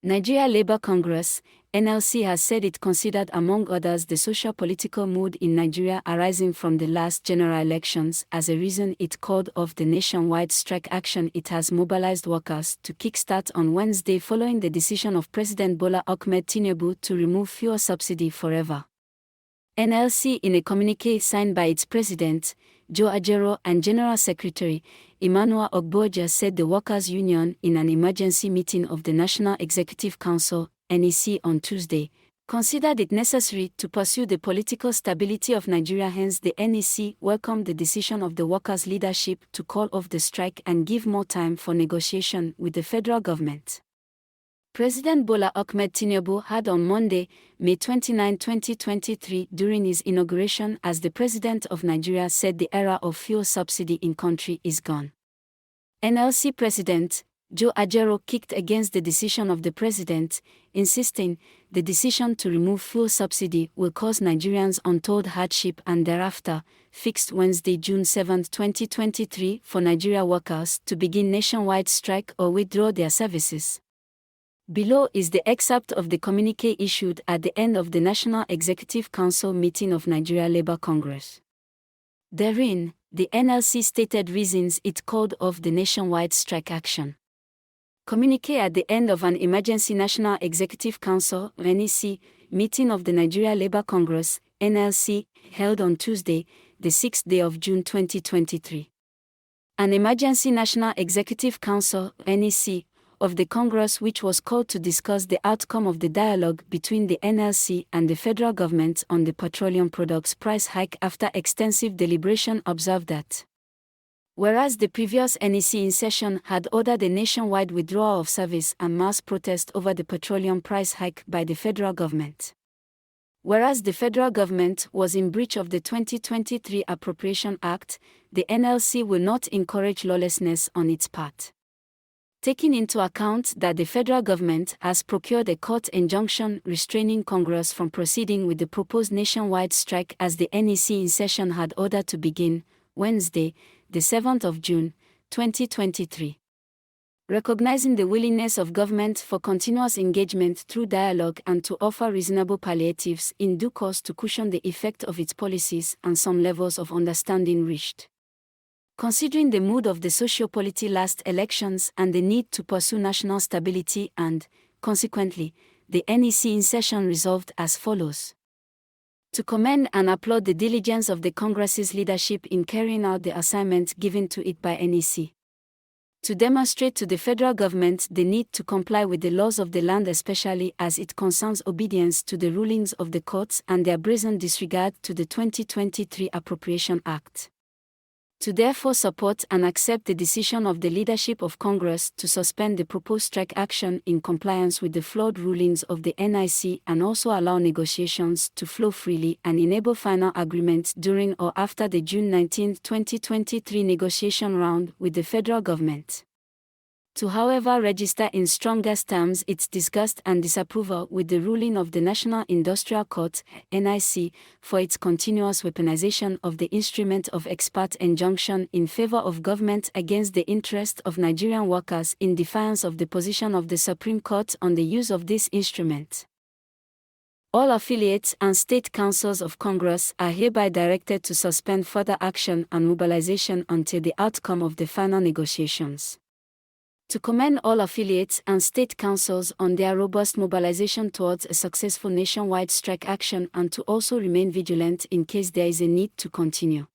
Nigeria Labour Congress, NLC has said it considered among others the socio-political mood in Nigeria arising from the last general elections as a reason it called off the nationwide strike action it has mobilized workers to kickstart on Wednesday following the decision of President Bola Ahmed Tinubu to remove fuel subsidy forever. NLC, in a communiqué signed by its president, Joe Ajero, and General Secretary, Emmanuel Ogboja, said the Workers' Union, in an emergency meeting of the National Executive Council, NEC, on Tuesday, considered it necessary to pursue the political stability of Nigeria. Hence, the NEC welcomed the decision of the workers' leadership to call off the strike and give more time for negotiation with the federal government. President Bola Ahmed Tinubu had on Monday, May 29, 2023, during his inauguration as the President of Nigeria, said the era of fuel subsidy in country is gone. NLC President Joe Ajero kicked against the decision of the President, insisting the decision to remove fuel subsidy will cause Nigerians untold hardship and thereafter fixed Wednesday, June 7, 2023, for Nigeria workers to begin nationwide strike or withdraw their services. Below is the excerpt of the communiqué issued at the end of the National Executive Council meeting of Nigeria Labour Congress. Therein, the NLC stated reasons it called off the nationwide strike action. Communiqué at the end of an emergency National Executive Council (NEC) meeting of the Nigeria Labour Congress (NLC) held on Tuesday, the 6th day of June 2023. An emergency National Executive Council (NEC) of the Congress, which was called to discuss the outcome of the dialogue between the NLC and the federal government on the petroleum products price hike after extensive deliberation, observed that whereas the previous NEC in session had ordered a nationwide withdrawal of service and mass protest over the petroleum price hike by the federal government, whereas the federal government was in breach of the 2023 Appropriation Act, the NLC will not encourage lawlessness on its part. Taking into account that the federal government has procured a court injunction restraining Congress from proceeding with the proposed nationwide strike as the NEC in session had ordered to begin, Wednesday, the 7th of June, 2023. Recognizing the willingness of government for continuous engagement through dialogue and to offer reasonable palliatives in due course to cushion the effect of its policies and some levels of understanding reached. Considering the mood of the socio-polity last elections and the need to pursue national stability and, consequently, the NEC in session resolved as follows: to commend and applaud the diligence of the Congress's leadership in carrying out the assignment given to it by NEC. To demonstrate to the federal government the need to comply with the laws of the land, especially as it concerns obedience to the rulings of the courts and their brazen disregard to the 2023 Appropriation Act. To therefore support and accept the decision of the leadership of Congress to suspend the proposed strike action in compliance with the flawed rulings of the NIC and also allow negotiations to flow freely and enable final agreement during or after the June 19, 2023 negotiation round with the federal government. To however register in strongest terms its disgust and disapproval with the ruling of the National Industrial Court, NIC, for its continuous weaponization of the instrument of ex parte injunction in favor of government against the interest of Nigerian workers in defiance of the position of the Supreme Court on the use of this instrument. All affiliates and state councils of Congress are hereby directed to suspend further action and mobilization until the outcome of the final negotiations. To commend all affiliates and state councils on their robust mobilization towards a successful nationwide strike action and to also remain vigilant in case there is a need to continue.